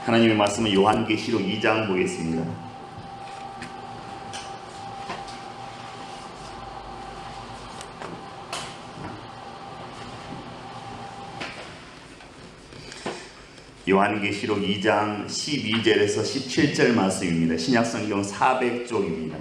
하나님의 말씀은 요한계시록 2장 보겠습니다. 요한계시록 2장 12절에서 17절 말씀입니다. 신약성경 400쪽입니다.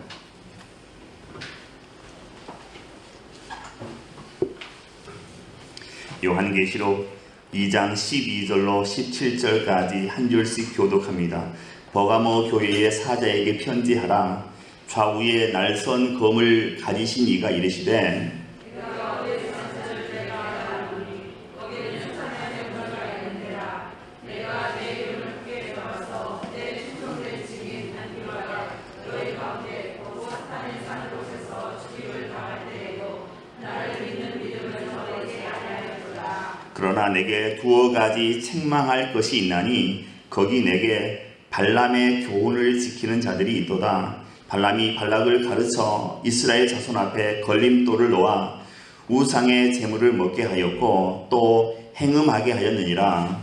요한계시록 2장 12절로 17절까지 한 줄씩 교독합니다. 버가모 교회의 사자에게 편지하라. 좌우에 날선 검을 가지신 이가 이르시되 그러나 내게 두어 가지 책망할 것이 있나니 거기 내게 발람의 교훈을 지키는 자들이 있도다. 발람이 발락을 가르쳐 이스라엘 자손 앞에 걸림돌을 놓아 우상의 재물을 먹게 하였고 또 행음하게 하였느니라.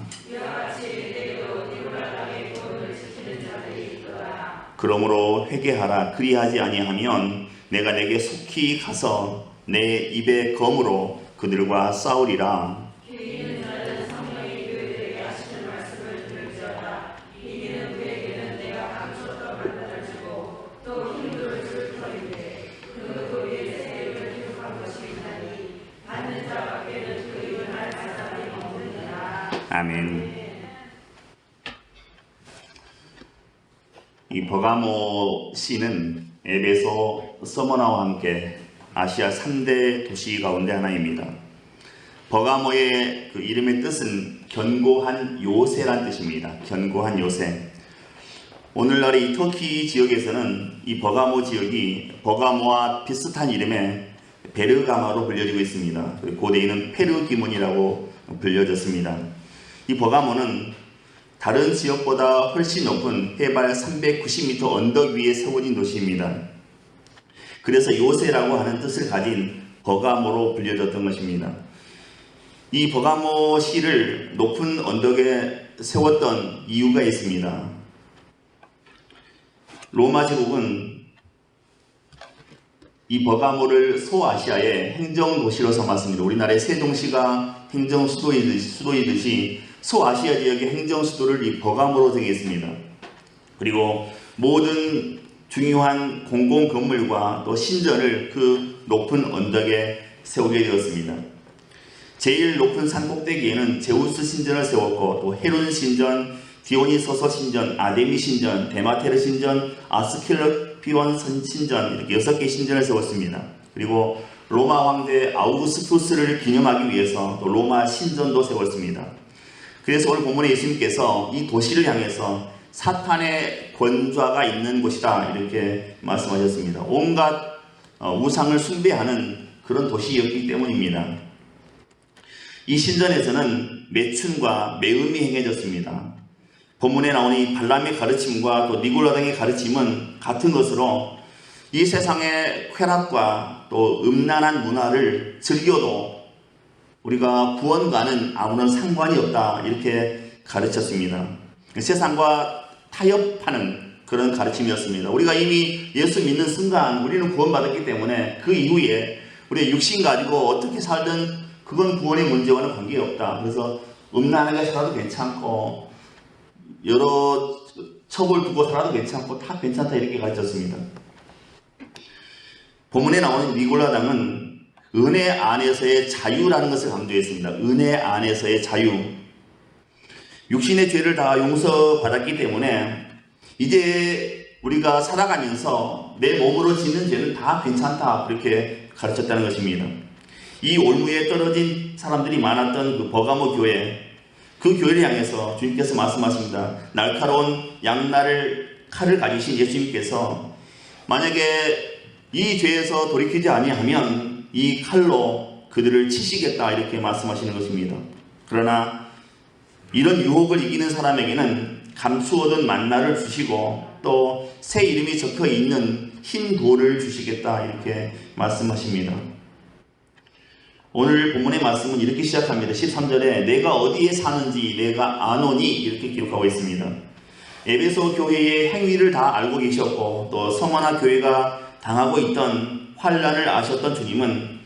그러므로 회개하라. 그리하지 아니하면 내가 내게 속히 가서 내 입의 검으로 그들과 싸우리라. 아멘. 이 버가모 시는 에베소, 서머나와 함께 아시아 3대 도시 가운데 하나입니다. 버가모의 그 이름의 뜻은 견고한 요새란 뜻입니다. 견고한 요새. 오늘날의 이 터키 지역에서는 이 버가모 지역이 버가모와 비슷한 이름의 베르가마로 불려지고 있습니다. 그리고 고대에는 페르기문이라고 불려졌습니다. 이 버가모는 다른 지역보다 훨씬 높은 해발 390m 언덕 위에 세워진 도시입니다. 그래서 요새라고 하는 뜻을 가진 버가모로 불려졌던 것입니다. 이 버가모 시를 높은 언덕에 세웠던 이유가 있습니다. 로마 제국은 이 버가모를 소아시아의 행정도시로 삼았습니다. 우리나라의 세종시가 행정수도이듯이 소아시아 지역의 행정수도를 이 버가모로 정했습니다. 그리고 모든 중요한 공공건물과 또 신전을 그 높은 언덕에 세우게 되었습니다. 제일 높은 산 꼭대기에는 제우스 신전을 세웠고 또 헤론 신전, 디오니소서 신전, 아데미 신전, 데마테르 신전, 아스클레피온 신전 이렇게 6개 신전을 세웠습니다. 그리고 로마 황제 아우구스투스를 기념하기 위해서 또 로마 신전도 세웠습니다. 그래서 오늘 본문에 예수님께서 이 도시를 향해서 사탄의 권좌가 있는 곳이다 이렇게 말씀하셨습니다. 온갖 우상을 숭배하는 그런 도시였기 때문입니다. 이 신전에서는 매춘과 매음이 행해졌습니다. 본문에 나오는 이 발람의 가르침과 또 니골라 등의 가르침은 같은 것으로 이 세상의 쾌락과 또 음란한 문화를 즐겨도 우리가 구원과는 아무런 상관이 없다 이렇게 가르쳤습니다. 세상과 타협하는 그런 가르침이었습니다. 우리가 이미 예수 믿는 순간 우리는 구원받았기 때문에 그 이후에 우리의 육신 가지고 어떻게 살든 그건 구원의 문제와는 관계없다. 그래서 음란하게 살아도 괜찮고 여러 첩을 두고 살아도 괜찮고 다 괜찮다 이렇게 가르쳤습니다. 본문에 나오는 니골라당은 은혜 안에서의 자유라는 것을 강조했습니다. 은혜 안에서의 자유. 육신의 죄를 다 용서받았기 때문에 이제 우리가 살아가면서 내 몸으로 짓는 죄는 다 괜찮다 그렇게 가르쳤다는 것입니다. 이 올무에 떨어진 사람들이 많았던 그 버가모 교회, 그 교회를 향해서 주님께서 말씀하십니다. 날카로운 양날을 칼을 가지신 예수님께서 만약에 이 죄에서 돌이키지 아니하면 이 칼로 그들을 치시겠다 이렇게 말씀하시는 것입니다. 그러나 이런 유혹을 이기는 사람에게는 감추어둔 만나를 주시고 또 새 이름이 적혀 있는 흰 돌을 주시겠다 이렇게 말씀하십니다. 오늘 본문의 말씀은 이렇게 시작합니다. 13절에 내가 어디에 사는지 내가 아노니 이렇게 기록하고 있습니다. 에베소 교회의 행위를 다 알고 계셨고 또 서머나 교회가 당하고 있던 환란을 아셨던 주님은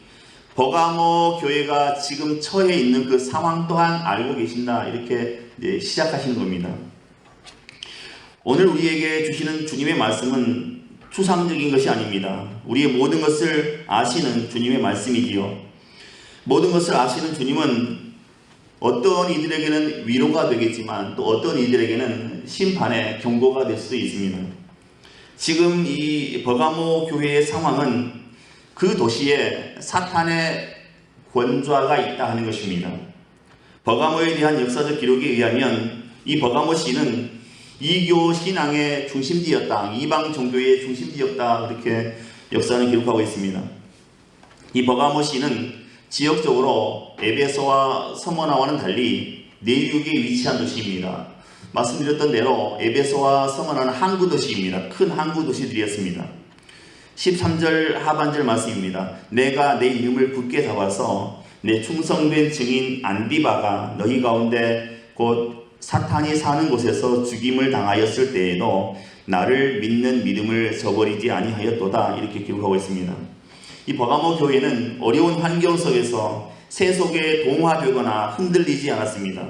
버가모 교회가 지금 처해 있는 그 상황 또한 알고 계신다 이렇게 시작하시는 겁니다. 오늘 우리에게 주시는 주님의 말씀은 추상적인 것이 아닙니다. 우리의 모든 것을 아시는 주님의 말씀이지요. 모든 것을 아시는 주님은 어떤 이들에게는 위로가 되겠지만 또 어떤 이들에게는 심판의 경고가 될 수도 있습니다. 지금 이 버가모 교회의 상황은 그 도시에 사탄의 권좌가 있다 하는 것입니다. 버가모에 대한 역사적 기록에 의하면 이 버가모 시는 이교 신앙의 중심지였다, 이방 종교의 중심지였다 그렇게 역사는 기록하고 있습니다. 이 버가모 시는 지역적으로 에베소와 서머나와는 달리 내륙에 위치한 도시입니다. 말씀드렸던 대로 에베소와 서머나는 항구 도시입니다. 큰 항구 도시들이었습니다. 13절 하반절 말씀입니다. 내가 내 이름을 굳게 잡아서 내 충성된 증인 안디바가 너희 가운데 곧 사탄이 사는 곳에서 죽임을 당하였을 때에도 나를 믿는 믿음을 저버리지 아니하였도다 이렇게 기록하고 있습니다. 이 버가모 교회는 어려운 환경 속에서 세속에 동화되거나 흔들리지 않았습니다.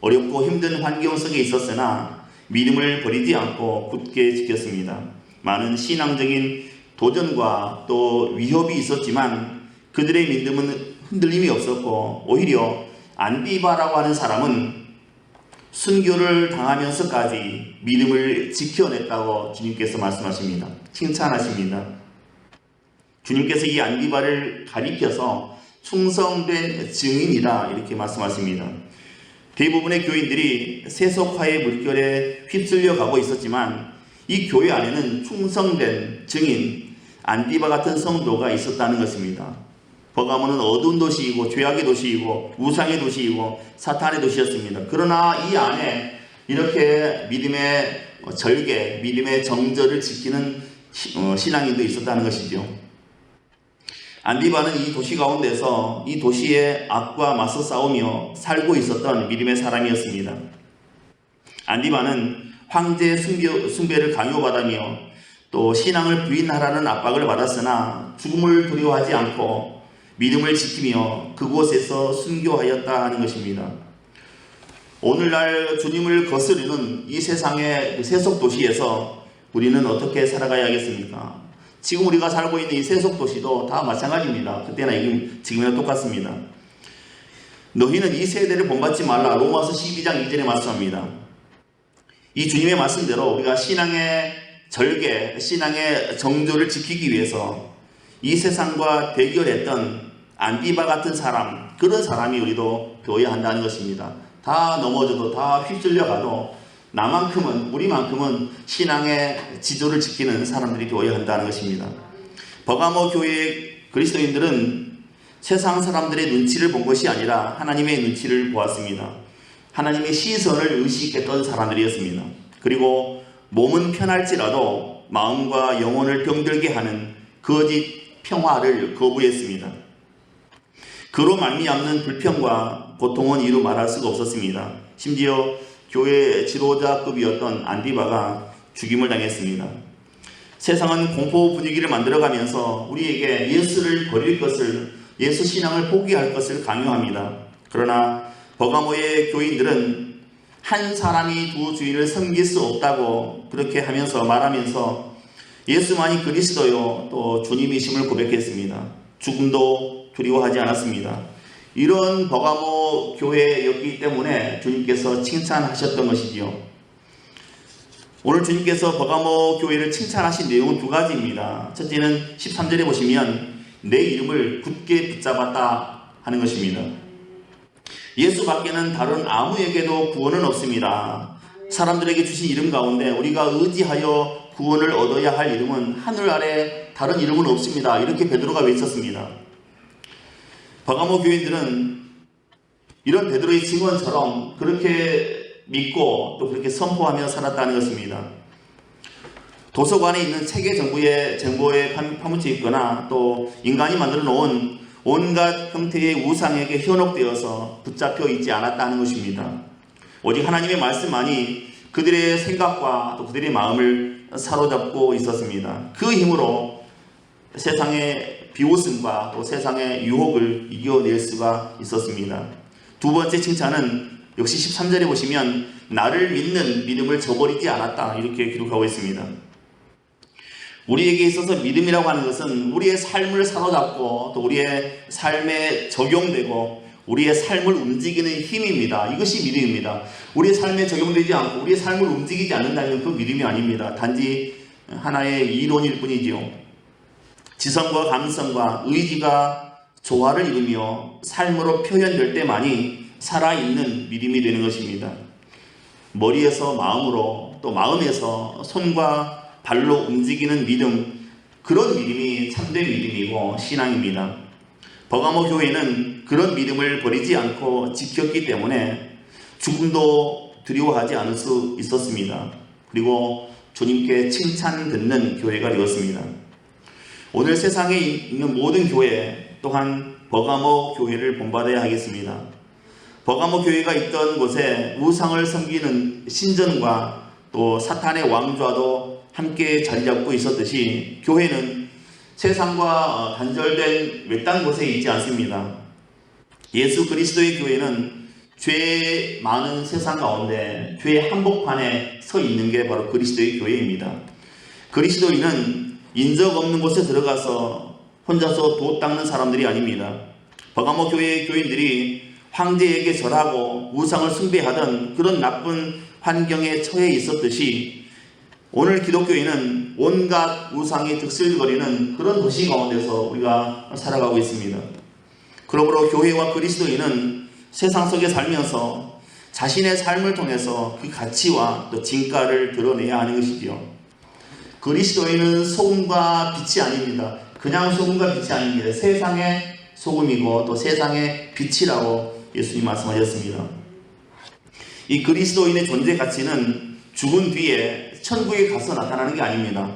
어렵고 힘든 환경 속에 있었으나 믿음을 버리지 않고 굳게 지켰습니다. 많은 신앙적인 도전과 또 위협이 있었지만 그들의 믿음은 흔들림이 없었고 오히려 안디바라고 하는 사람은 순교를 당하면서까지 믿음을 지켜냈다고 주님께서 말씀하십니다. 칭찬하십니다. 주님께서 이 안디바를 가리켜서 충성된 증인이다 이렇게 말씀하십니다. 대부분의 교인들이 세속화의 물결에 휩쓸려 가고 있었지만 이 교회 안에는 충성된 증인 안디바 같은 성도가 있었다는 것입니다. 버가모는 어두운 도시이고 죄악의 도시이고 우상의 도시이고 사탄의 도시였습니다. 그러나 이 안에 이렇게 믿음의 절개, 믿음의 정절을 지키는 신앙인도 있었다는 것이죠. 안디바는 이 도시 가운데서 이 도시의 악과 맞서 싸우며 살고 있었던 믿음의 사람이었습니다. 안디바는 황제 숭배를 강요받으며 또 신앙을 부인하라는 압박을 받았으나 죽음을 두려워하지 않고 믿음을 지키며 그곳에서 순교하였다 하는 것입니다. 오늘날 주님을 거스르는 이 세상의 세속 도시에서 우리는 어떻게 살아가야겠습니까? 지금 우리가 살고 있는 이 세속 도시도 다 마찬가지입니다. 그때나 지금이나 똑같습니다. 너희는 이 세대를 본받지 말라. 로마서 12장 2절에 말씀합니다. 이 주님의 말씀대로 우리가 신앙의 절개, 신앙의 정조를 지키기 위해서 이 세상과 대결했던 안디바 같은 사람, 그런 사람이 우리도 되어야 한다는 것입니다. 다 넘어져도 다 휩쓸려가도 나만큼은, 우리만큼은 신앙의 지조를 지키는 사람들이 되어야 한다는 것입니다. 버가모 교회의 그리스도인들은 세상 사람들의 눈치를 본 것이 아니라 하나님의 눈치를 보았습니다. 하나님의 시선을 의식했던 사람들이었습니다. 그리고 몸은 편할지라도 마음과 영혼을 병들게 하는 거짓 평화를 거부했습니다. 그로 말미암는 불평과 고통은 이루 말할 수가 없었습니다. 심지어 교회 지도자급이었던 안디바가 죽임을 당했습니다. 세상은 공포 분위기를 만들어가면서 우리에게 예수를 버릴 것을, 예수 신앙을 포기할 것을 강요합니다. 그러나 버가모의 교인들은 한 사람이 두 주인을 섬길 수 없다고 그렇게 하면서 말하면서 예수만이 그리스도요 또 주님이심을 고백했습니다. 죽음도 두려워하지 않았습니다. 이런 버가모 교회였기 때문에 주님께서 칭찬하셨던 것이지요. 오늘 주님께서 버가모 교회를 칭찬하신 내용은 두 가지입니다. 첫째는 13절에 보시면 내 이름을 굳게 붙잡았다 하는 것입니다. 예수밖에는 다른 아무에게도 구원은 없습니다. 사람들에게 주신 이름 가운데 우리가 의지하여 구원을 얻어야 할 이름은 하늘 아래 다른 이름은 없습니다. 이렇게 베드로가 외쳤습니다. 버가모 교인들은 이런 베드로의 증언처럼 그렇게 믿고 또 그렇게 선포하며 살았다는 것입니다. 도서관에 있는 책의 정보에 파묻혀 있거나 또 인간이 만들어 놓은 온갖 형태의 우상에게 현혹되어서 붙잡혀 있지 않았다는 것입니다. 오직 하나님의 말씀만이 그들의 생각과 또 그들의 마음을 사로잡고 있었습니다. 그 힘으로 세상의 비웃음과 또 세상의 유혹을 이겨낼 수가 있었습니다. 두 번째 칭찬은 역시 13절에 보시면 나를 믿는 믿음을 저버리지 않았다 이렇게 기록하고 있습니다. 우리에게 있어서 믿음이라고 하는 것은 우리의 삶을 사로잡고 또 우리의 삶에 적용되고 우리의 삶을 움직이는 힘입니다. 이것이 믿음입니다. 우리의 삶에 적용되지 않고 우리의 삶을 움직이지 않는다면 그 믿음이 아닙니다. 단지 하나의 이론일 뿐이지요. 지성과 감성과 의지가 조화를 이루며 삶으로 표현될 때만이 살아있는 믿음이 되는 것입니다. 머리에서 마음으로 또 마음에서 손과 발로 움직이는 믿음, 그런 믿음이 참된 믿음이고 신앙입니다. 버가모 교회는 그런 믿음을 버리지 않고 지켰기 때문에 죽음도 두려워하지 않을 수 있었습니다. 그리고 주님께 칭찬 듣는 교회가 되었습니다. 오늘 세상에 있는 모든 교회 또한 버가모 교회를 본받아야 하겠습니다. 버가모 교회가 있던 곳에 우상을 섬기는 신전과 또 사탄의 왕좌도 함께 자리 잡고 있었듯이 교회는 세상과 단절된 외딴 곳에 있지 않습니다. 예수 그리스도의 교회는 죄 많은 세상 가운데 죄의 한복판에 서 있는 게 바로 그리스도의 교회입니다. 그리스도인은 인적 없는 곳에 들어가서 혼자서 돛 닦는 사람들이 아닙니다. 버가모 교회의 교인들이 황제에게 절하고 우상을 숭배하던 그런 나쁜 환경에 처해 있었듯이 오늘 기독교인은 온갖 우상이 득실거리는 그런 도시 가운데서 우리가 살아가고 있습니다. 그러므로 교회와 그리스도인은 세상 속에 살면서 자신의 삶을 통해서 그 가치와 또 진가를 드러내야 하는 것이지요. 그리스도인은 소금과 빛이 아닙니다. 그냥 소금과 빛이 아닙니다. 세상의 소금이고 또 세상의 빛이라고 예수님 말씀하셨습니다. 이 그리스도인의 존재 가치는 죽은 뒤에 천국에 가서 나타나는 게 아닙니다.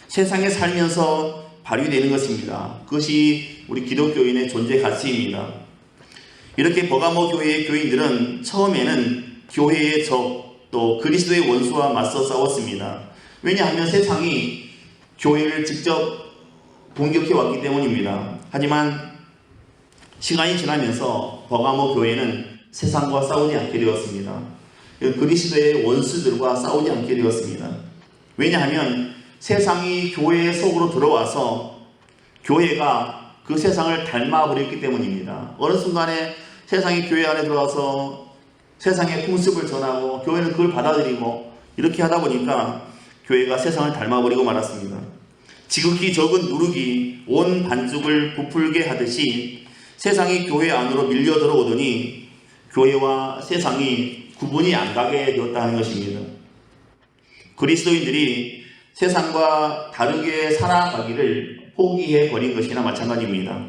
세상에 살면서 발휘되는 것입니다. 그것이 우리 기독교인의 존재 가치입니다. 이렇게 버가모 교회의 교인들은 처음에는 교회의 적 또 그리스도의 원수와 맞서 싸웠습니다. 왜냐하면 세상이 교회를 직접 공격해 왔기 때문입니다. 하지만 시간이 지나면서 버가모 교회는 세상과 싸우지 않게 되었습니다. 그리스도의 원수들과 싸우지 않게 되었습니다. 왜냐하면 세상이 교회 속으로 들어와서 교회가 그 세상을 닮아버렸기 때문입니다. 어느 순간에 세상이 교회 안에 들어와서 세상의 풍습을 전하고 교회는 그걸 받아들이고 이렇게 하다 보니까 교회가 세상을 닮아버리고 말았습니다. 지극히 적은 누룩이 온 반죽을 부풀게 하듯이 세상이 교회 안으로 밀려 들어오더니 교회와 세상이 구분이 안 가게 되었다는 것입니다. 그리스도인들이 세상과 다르게 살아가기를 포기해 버린 것이나 마찬가지입니다.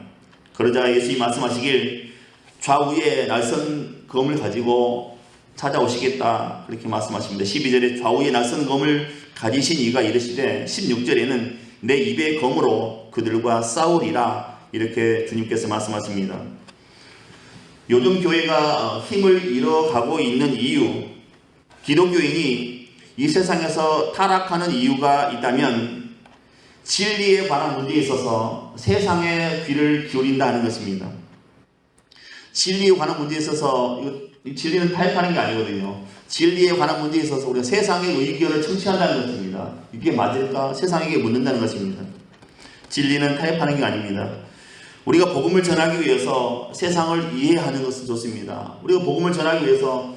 그러자 예수님이 말씀하시길 좌우에 날선 검을 가지고 찾아오시겠다 그렇게 말씀하십니다. 12절에 좌우에 날선 검을 가지신 이가 이르시되 16절에는 내 입의 검으로 그들과 싸우리라 이렇게 주님께서 말씀하십니다. 요즘 교회가 힘을 잃어가고 있는 이유, 기독교인이 이 세상에서 타락하는 이유가 있다면 진리에 관한 문제에 있어서 세상의 귀를 기울인다는 것입니다. 진리에 관한 문제에 있어서 진리는 타협하는 게 아니거든요. 진리에 관한 문제에 있어서 우리가 세상의 의견을 청취한다는 것입니다. 이게 맞을까? 세상에게 묻는다는 것입니다. 진리는 타협하는 게 아닙니다. 우리가 복음을 전하기 위해서 세상을 이해하는 것은 좋습니다. 우리가 복음을 전하기 위해서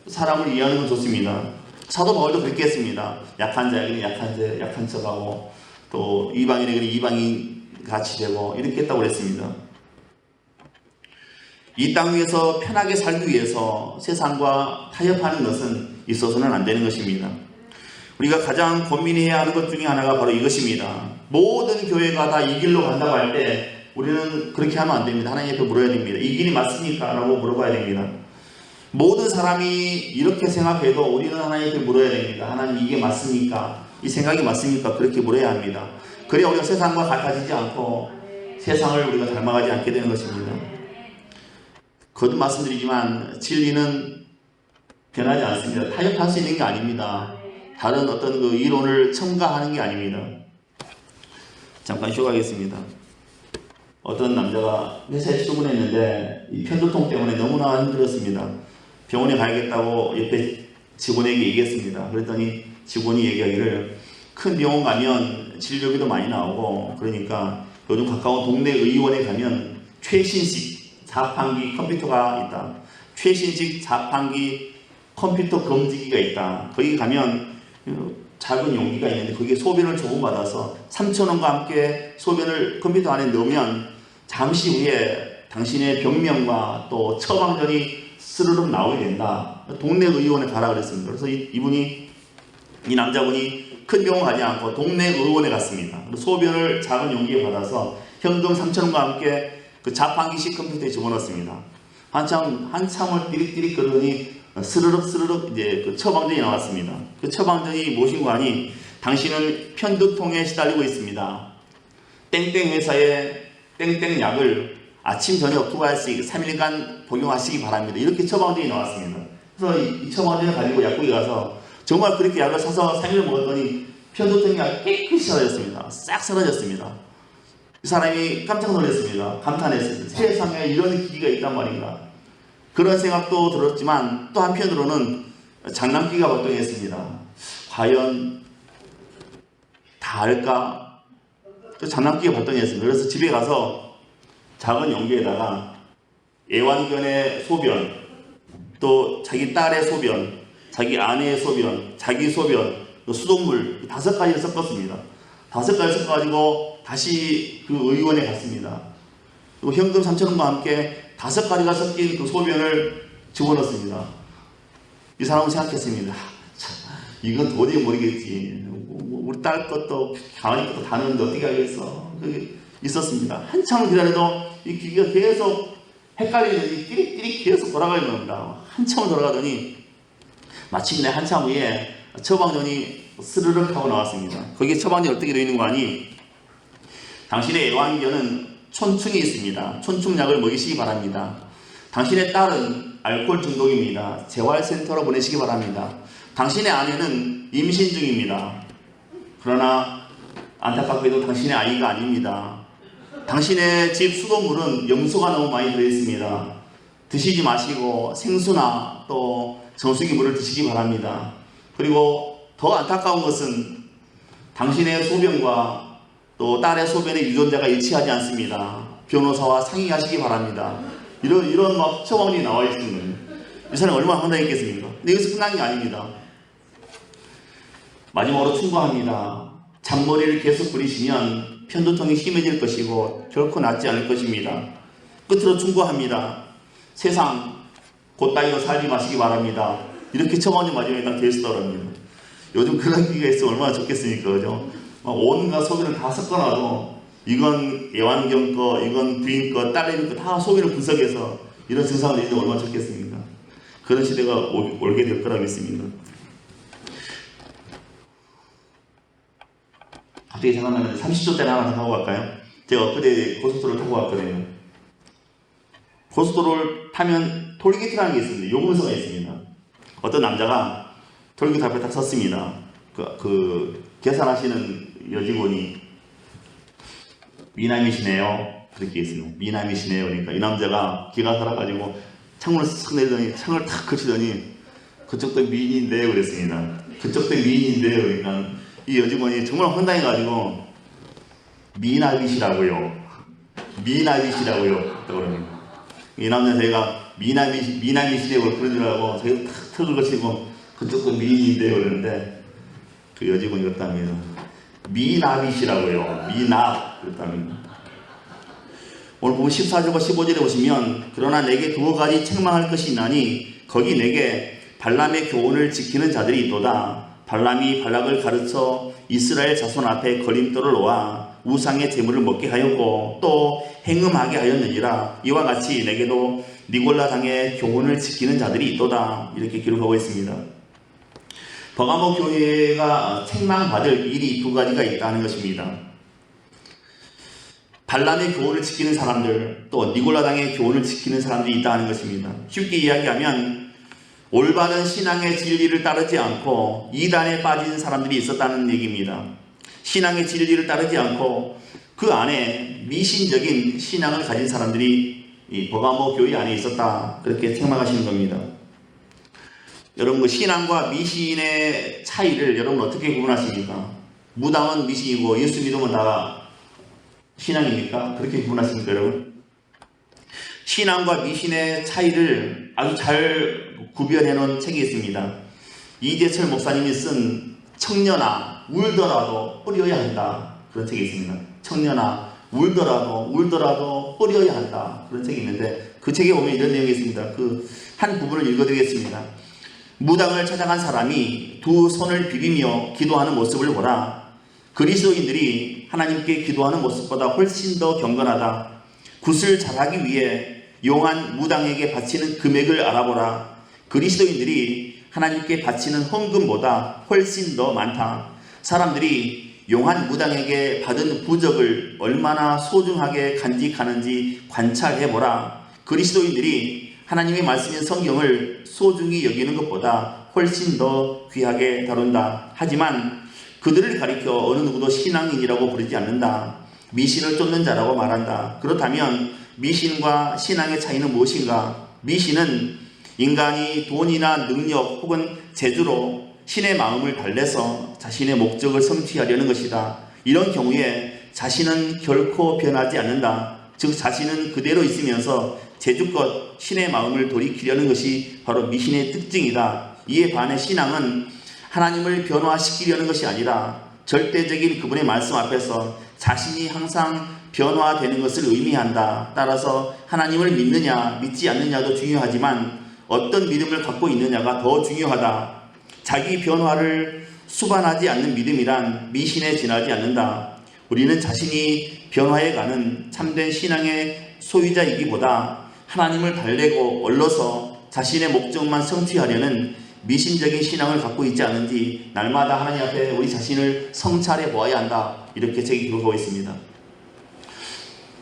사람을 이해하는 건 좋습니다. 사도 바울도 그렇게 했습니다. 약한 자에게는 약한 척하고 또 이방인에게는 이방인 같이 되고 이렇게 했다고 그랬습니다. 이 땅 위에서 편하게 살기 위해서 세상과 타협하는 것은 있어서는 안 되는 것입니다. 우리가 가장 고민해야 하는 것 중에 하나가 바로 이것입니다. 모든 교회가 다 이 길로 간다고 할 때 우리는 그렇게 하면 안 됩니다. 하나님 앞에 물어야 됩니다. 이 길이 맞습니까? 라고 물어봐야 됩니다. 모든 사람이 이렇게 생각해도 우리는 하나님 앞에 물어야 됩니다. 하나님 이게 맞습니까? 이 생각이 맞습니까? 그렇게 물어야 합니다. 그래야 우리가 세상과 같아지지 않고 세상을 우리가 닮아가지 않게 되는 것입니다. 거듭 말씀드리지만 진리는 변하지 않습니다. 타협할 수 있는 게 아닙니다. 다른 어떤 그 이론을 첨가하는 게 아닙니다. 잠깐 쉬어가겠습니다. 어떤 남자가 회사에 출근했는데 이 편두통 때문에 너무나 힘들었습니다. 병원에 가야겠다고 옆에 직원에게 얘기했습니다. 그랬더니 직원이 얘기하기를 큰 병원 가면 진료비도 많이 나오고 그러니까 요즘 가까운 동네 의원에 가면 최신식 자판기 컴퓨터가 있다. 최신식 자판기 컴퓨터 검지기가 있다. 거기 가면 작은 용기가 있는데 거기에 소변을 조금받아서 3,000원과 함께 소변을 컴퓨터 안에 넣으면 잠시 후에 당신의 병명과 또 처방전이 스르륵 나오게 된다. 동네 의원에 가라 그랬습니다. 그래서 이 남자분이 큰 병원 가지 않고 동네 의원에 갔습니다. 소변을 작은 용기에 받아서 현금 3,000원과 함께 그 자판기식 컴퓨터에 집어넣었습니다. 한참을 띠릭띠릭 거르더니 스르륵 이제 그 처방전이 나왔습니다. 그 처방전이 무엇인가 하니 당신은 편두통에 시달리고 있습니다. 땡땡 회사의 땡땡 약을 아침 저녁 2알씩 3일간 복용하시기 바랍니다. 이렇게 처방전이 나왔습니다. 그래서 이 처방전을 가지고 약국에 가서 정말 그렇게 약을 사서 3일 먹었더니 편두통이 깨끗이 사라졌습니다. 싹 사라졌습니다. 이 사람이 깜짝 놀랐습니다. 감탄했습니다. 세상에 이런 기기가 있단 말인가. 그런 생각도 들었지만 또 한편으로는 장난기가 발동했습니다. 과연 다 알까? 또 장난기가 발동했습니다. 그래서 집에 가서 작은 용기에다가 애완견의 소변, 또 자기 딸의 소변, 자기 아내의 소변, 자기 소변, 또 수돗물 5가지를 섞었습니다. 5가지 섞어가지고 다시 그 의원에 갔습니다. 그리고 현금 3,000원과 함께 5가지가 섞인 그 소변을 집어넣습니다. 이 사람은 생각했습니다. 이건 도저히 모르겠지. 우리 딸 것도 강아지 것도 다 넣는데 어떻게 하겠어. 그게 있었습니다. 한참을 기다려도 이 기계가 계속 헷갈리더니 띠릭띠릭 계속 돌아가는 겁니다. 한참을 돌아가더니 마침내 한참 후에 처방전이 스르륵 하고 나왔습니다. 거기에 처방전이 어떻게 되어 있는 거 아니? 당신의 애완견은 촌충이 있습니다. 촌충약을 먹이시기 바랍니다. 당신의 딸은 알코올 중독입니다. 재활센터로 보내시기 바랍니다. 당신의 아내는 임신 중입니다. 그러나 안타깝게도 당신의 아이가 아닙니다. 당신의 집 수돗물은 염소가 너무 많이 들어있습니다. 드시지 마시고 생수나 또 정수기 물을 드시기 바랍니다. 그리고 더 안타까운 것은 당신의 소변과 또 딸의 소변의 유전자가 일치하지 않습니다. 변호사와 상의하시기 바랍니다. 이런 막 처방전이 나와 있으면 이 사람이 얼마나 황당했겠습니까? 근데 여기서 끝난 게 아닙니다. 마지막으로 충고합니다. 잔머리를 계속 부리시면 편두통이 심해질 것이고 결코 낫지 않을 것입니다. 끝으로 충고합니다. 세상 곧따위로 살지 마시기 바랍니다. 이렇게 처방전 마지막에 딱 되시더랍니다. 요즘 그런 기계가 있으면 얼마나 좋겠습니까? 그죠? 온갖 소변을 다 섞어놔도 이건 애완견 거, 이건 부인 거, 딸내미 거 다 소변을 분석해서 이런 증상을 내면 얼마나 좋겠습니까? 그런 시대가 올게 될 거라 믿습니다. 갑자기 생각나는데 30초짜리 하나 타고 갈까요? 제가 엊그제 고속도로를 타고 갔거든요. 고속도로를 타면 톨게이트라는 게 있습니다. 요금소가 있습니다. 어떤 남자가 톨게이트 앞에 딱 섰습니다. 계산하시는 여직원이 미남이시네요. 그렇게 했습니다. 미남이시네요. 그러니까 이 남자가 기가 살아가지고 창문을 쓱 내더니 창을 탁 거치더니 그쪽도 미인인데요. 그랬습니다. 그쪽도 미인인데요. 그러니까 이 여직원이 정말 황당해가지고 미남이시라고요. 미남이시라고요. 그러니까 이 남자 저희가 미남이시네요. 그런 줄 알고 저희가 탁 턱을 거치고 그쪽도 미인인데요. 그러는데 그 여직원이 그렇답니다. 미남이시라고요. 미남. 그렇답니다. 오늘 보면 14절과 15절에 보시면 그러나 내게 2가지 책망할 것이 있나니 거기 내게 발람의 교훈을 지키는 자들이 있도다. 발람이 발락을 가르쳐 이스라엘 자손 앞에 걸림돌을 놓아 우상의 제물을 먹게 하였고 또 행음하게 하였느니라. 이와 같이 내게도 니골라 당의 교훈을 지키는 자들이 있도다. 이렇게 기록하고 있습니다. 버가모 교회가 책망받을 일이 2가지가 있다는 것입니다. 발람의 교훈을 지키는 사람들, 또 니골라당의 교훈을 지키는 사람들이 있다는 것입니다. 쉽게 이야기하면 올바른 신앙의 진리를 따르지 않고 이단에 빠진 사람들이 있었다는 얘기입니다. 신앙의 진리를 따르지 않고 그 안에 미신적인 신앙을 가진 사람들이 이 버가모 교회 안에 있었다, 그렇게 생각하시는 겁니다. 여러분, 그 신앙과 미신의 차이를 여러분 어떻게 구분하십니까? 무당은 미신이고 예수 믿으면 다 신앙입니까? 그렇게 구분하십니까, 여러분? 신앙과 미신의 차이를 아주 잘 구별해 놓은 책이 있습니다. 이재철 목사님이 쓴 청년아 울더라도 뿌려야 한다, 그런 책이 있습니다. 청년아 울더라도 뿌려야 한다, 그런 책이 있는데 그 책에 보면 이런 내용이 있습니다. 그 한 부분을 읽어드리겠습니다. 무당을 찾아간 사람이 두 손을 비비며 기도하는 모습을 보라. 그리스도인들이 하나님께 기도하는 모습보다 훨씬 더 경건하다. 굿을 잘하기 위해 용한 무당에게 바치는 금액을 알아보라. 그리스도인들이 하나님께 바치는 헌금보다 훨씬 더 많다. 사람들이 용한 무당에게 받은 부적을 얼마나 소중하게 간직하는지 관찰해보라. 그리스도인들이 하나님의 말씀인 성경을 소중히 여기는 것보다 훨씬 더 귀하게 다룬다. 하지만 그들을 가리켜 어느 누구도 신앙인이라고 부르지 않는다. 미신을 쫓는 자라고 말한다. 그렇다면 미신과 신앙의 차이는 무엇인가? 미신은 인간이 돈이나 능력 혹은 재주로 신의 마음을 달래서 자신의 목적을 성취하려는 것이다. 이런 경우에 자신은 결코 변하지 않는다. 즉 자신은 그대로 있으면서 재주껏 신의 마음을 돌이키려는 것이 바로 미신의 특징이다. 이에 반해 신앙은 하나님을 변화시키려는 것이 아니라 절대적인 그분의 말씀 앞에서 자신이 항상 변화되는 것을 의미한다. 따라서 하나님을 믿느냐 믿지 않느냐도 중요하지만 어떤 믿음을 갖고 있느냐가 더 중요하다. 자기 변화를 수반하지 않는 믿음이란 미신에 지나지 않는다. 우리는 자신이 변화해가는 참된 신앙의 소유자이기보다 하나님을 달래고 얼러서 자신의 목적만 성취하려는 미신적인 신앙을 갖고 있지 않은지 날마다 하나님 앞에 우리 자신을 성찰해 보아야 한다. 이렇게 책이 기록하고 있습니다.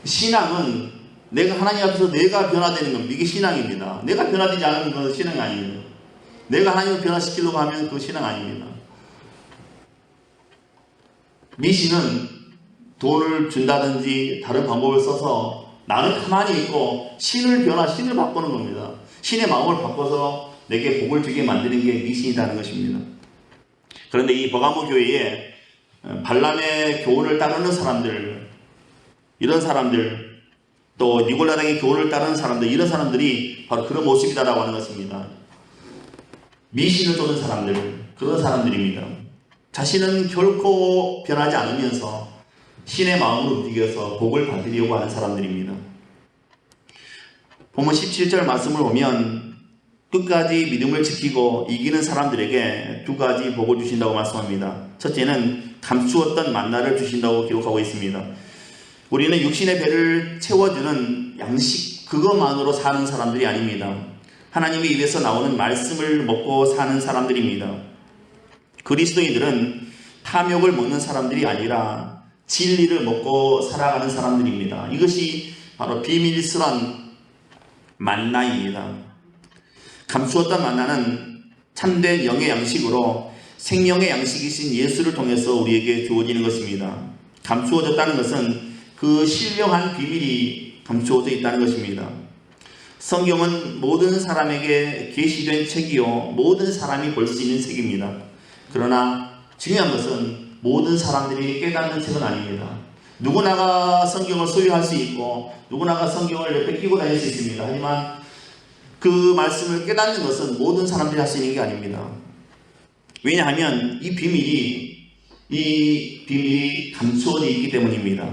신앙은 내가 하나님 앞에서 내가 변화되는 겁니다. 이게 신앙입니다. 내가 변화되지 않으면 그건 신앙이 아니에요. 내가 하나님을 변화시키려고 하면 그건 신앙 아닙니다. 미신은 돈을 준다든지 다른 방법을 써서 나는 가만히 있고 신을 바꾸는 겁니다. 신의 마음을 바꿔서 내게 복을 주게 만드는 게 미신이라는 것입니다. 그런데 이 버가모 교회에 발람의 교훈을 따르는 사람들, 이런 사람들, 또 니골라당의 교훈을 따르는 사람들, 이런 사람들이 바로 그런 모습이다라고 하는 것입니다. 미신을 쫓는 사람들, 그런 사람들입니다. 자신은 결코 변하지 않으면서 신의 마음으로 움직여서 복을 받으려고 하는 사람들입니다. 본문 17절 말씀을 보면 끝까지 믿음을 지키고 이기는 사람들에게 두 가지 복을 주신다고 말씀합니다. 첫째는 감추었던 만나를 주신다고 기록하고 있습니다. 우리는 육신의 배를 채워주는 양식, 그것만으로 사는 사람들이 아닙니다. 하나님의 입에서 나오는 말씀을 먹고 사는 사람들입니다. 그리스도인들은 탐욕을 먹는 사람들이 아니라 진리를 먹고 살아가는 사람들입니다. 이것이 바로 비밀스런 만나입니다. 감추었던 만나는 참된 영의 양식으로 생명의 양식이신 예수를 통해서 우리에게 주어지는 것입니다. 감추어졌다는 것은 그 신령한 비밀이 감추어져 있다는 것입니다. 성경은 모든 사람에게 계시된 책이요 모든 사람이 볼 수 있는 책입니다. 그러나 중요한 것은 모든 사람들이 깨닫는 책은 아닙니다. 누구나가 성경을 소유할 수 있고 누구나가 성경을 옆에 끼고 다닐 수 있습니다. 하지만 그 말씀을 깨닫는 것은 모든 사람들이 할 수 있는 게 아닙니다. 왜냐하면 이 비밀이 감추어져 있기 때문입니다.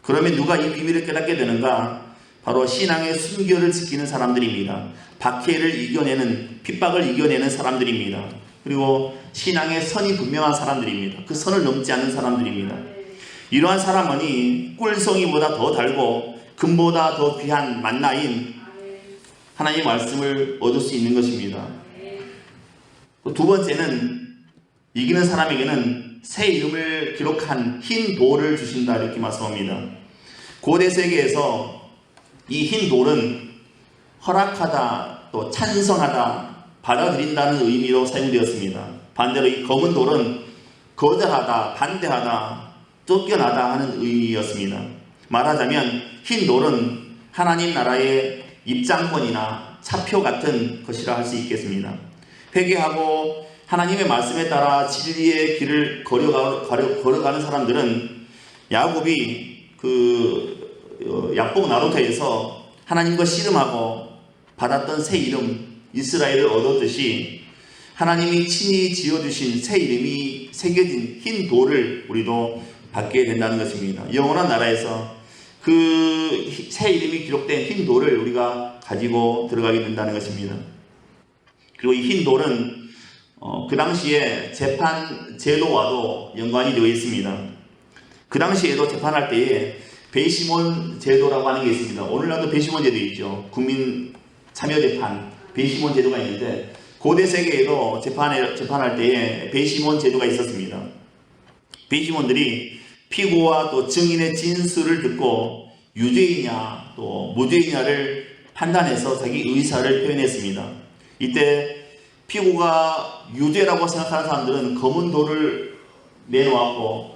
그러면 누가 이 비밀을 깨닫게 되는가? 바로 신앙의 순결을 지키는 사람들입니다. 박해를 이겨내는, 핍박을 이겨내는 사람들입니다. 그리고 신앙의 선이 분명한 사람들입니다. 그 선을 넘지 않는 사람들입니다. 이러한 사람은 꿀송이보다 더 달고 금보다 더 귀한 만나인 하나님의 말씀을 얻을 수 있는 것입니다. 두 번째는 이기는 사람에게는 새 이름을 기록한 흰 돌을 주신다 이렇게 말씀합니다. 고대 세계에서 이 흰 돌은 허락하다, 또 찬성하다, 받아들인다는 의미로 사용되었습니다. 반대로 이 검은 돌은 거절하다, 반대하다, 쫓겨나다 하는 의미였습니다. 말하자면 흰 돌은 하나님 나라의 입장권이나 차표 같은 것이라 할 수 있겠습니다. 회개하고 하나님의 말씀에 따라 진리의 길을 걸어가는 사람들은 야곱이 약복 나루터에서 하나님과 씨름하고 받았던 새 이름 이스라엘을 얻었듯이 하나님이 친히 지어주신 새 이름이 새겨진 흰 돌을 우리도 받게 된다는 것입니다. 영원한 나라에서 그 새 이름이 기록된 흰 돌을 우리가 가지고 들어가게 된다는 것입니다. 그리고 이 흰 돌은 그 당시에 재판 제도와도 연관이 되어 있습니다. 그 당시에도 재판할 때에 배심원 제도라고 하는 게 있습니다. 오늘날도 배심원 제도 있죠. 국민 참여 재판 배심원 제도가 있는데 고대 세계에도 재판할 때에 배심원 제도가 있었습니다. 배심원들이 피고와 또 증인의 진술을 듣고 유죄이냐 또 무죄이냐를 판단해서 자기 의사를 표현했습니다. 이때 피고가 유죄라고 생각하는 사람들은 검은 돌을 내놓았고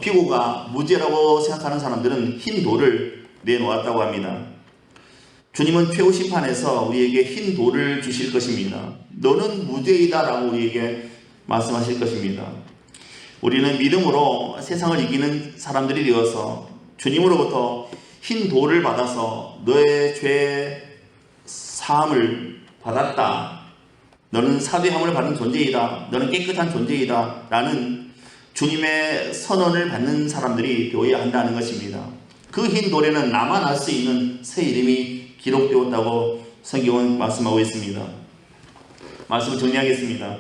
피고가 무죄라고 생각하는 사람들은 흰 돌을 내놓았다고 합니다. 주님은 최후 심판에서 우리에게 흰 돌을 주실 것입니다. 너는 무죄이다 라고 우리에게 말씀하실 것입니다. 우리는 믿음으로 세상을 이기는 사람들이 되어서 주님으로부터 흰 돌을 받아서 너의 죄 사함을 받았다. 너는 사죄함을 받은 존재이다. 너는 깨끗한 존재이다. 라는 주님의 선언을 받는 사람들이 되어야 한다는 것입니다. 그 흰 돌에는 나만 알 수 있는 새 이름이 기록되었다고 성경은 말씀하고 있습니다. 말씀을 정리하겠습니다.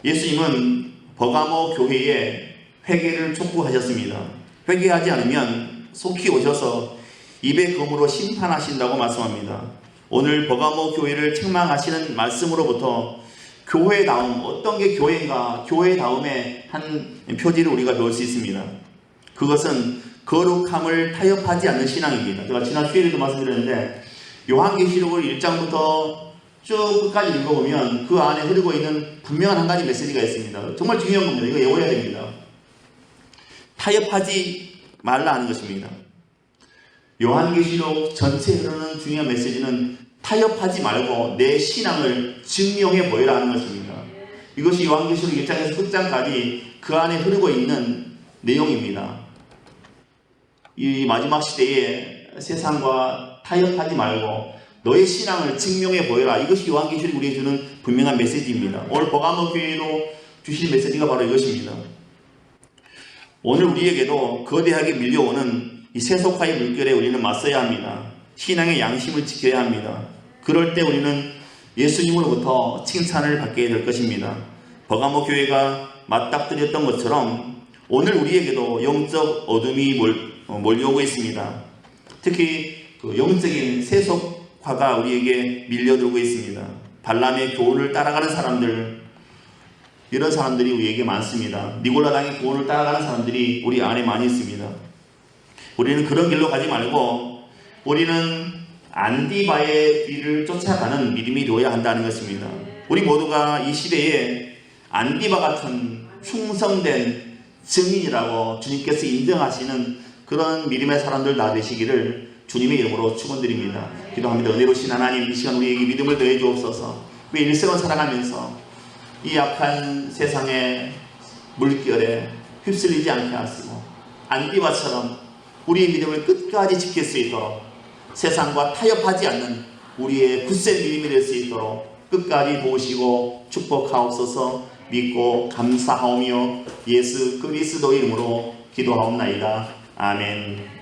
예수님은 버가모 교회에 회개를 촉구하셨습니다. 회개하지 않으면 속히 오셔서 입의 검으로 심판하신다고 말씀합니다. 오늘 버가모 교회를 책망하시는 말씀으로부터 교회다움, 어떤 게 교회인가, 교회다움의 한 표지를 우리가 배울 수 있습니다. 그것은 거룩함을 타협하지 않는 신앙입니다. 제가 지난 주일에도 말씀드렸는데 요한계시록을 1장부터 쭉 끝까지 읽어보면 그 안에 흐르고 있는 분명한 한 가지 메시지가 있습니다. 정말 중요한 겁니다. 이거 외워야 됩니다. 타협하지 말라 하는 것입니다. 요한계시록 전체에 흐르는 중요한 메시지는 타협하지 말고 내 신앙을 증명해 보여라 하는 것입니다. 이것이 요한계시록 1장에서 끝장까지 그 안에 흐르고 있는 내용입니다. 이 마지막 시대에 세상과 타협하지 말고 너의 신앙을 증명해 보여라. 이것이 요한계시록이 우리에게 주는 분명한 메시지입니다. 오늘 버가모 교회로 주신 메시지가 바로 이것입니다. 오늘 우리에게도 거대하게 밀려오는 이 세속화의 물결에 우리는 맞서야 합니다. 신앙의 양심을 지켜야 합니다. 그럴 때 우리는 예수님으로부터 칭찬을 받게 될 것입니다. 버가모 교회가 맞닥뜨렸던 것처럼 오늘 우리에게도 영적 어둠이 몰려오고 있습니다. 특히 그 영적인 세속화가 우리에게 밀려들고 있습니다. 발람의 교훈을 따라가는 사람들, 이런 사람들이 우리에게 많습니다. 니골라당의 교훈을 따라가는 사람들이 우리 안에 많이 있습니다. 우리는 그런 길로 가지 말고 우리는 안디바의 뒤를 쫓아가는 믿음이 되어야 한다는 것입니다. 우리 모두가 이 시대에 안디바 같은 충성된 증인이라고 주님께서 인정하시는 그런 믿음의 사람들 다 되시기를 주님의 이름으로 축원드립니다. 기도합니다. 은혜로우신 하나님, 이 시간 우리에게 믿음을 더해 주옵소서. 우리 일생을 살아가면서 이 약한 세상의 물결에 휩쓸리지 않게 하시고 안디바처럼 우리의 믿음을 끝까지 지킬 수 있도록 세상과 타협하지 않는 우리의 굳센 믿음이 될 수 있도록 끝까지 도우시고 축복하옵소서. 믿고 감사하오며 예수 그리스도의 이름으로 기도하옵나이다. 아멘.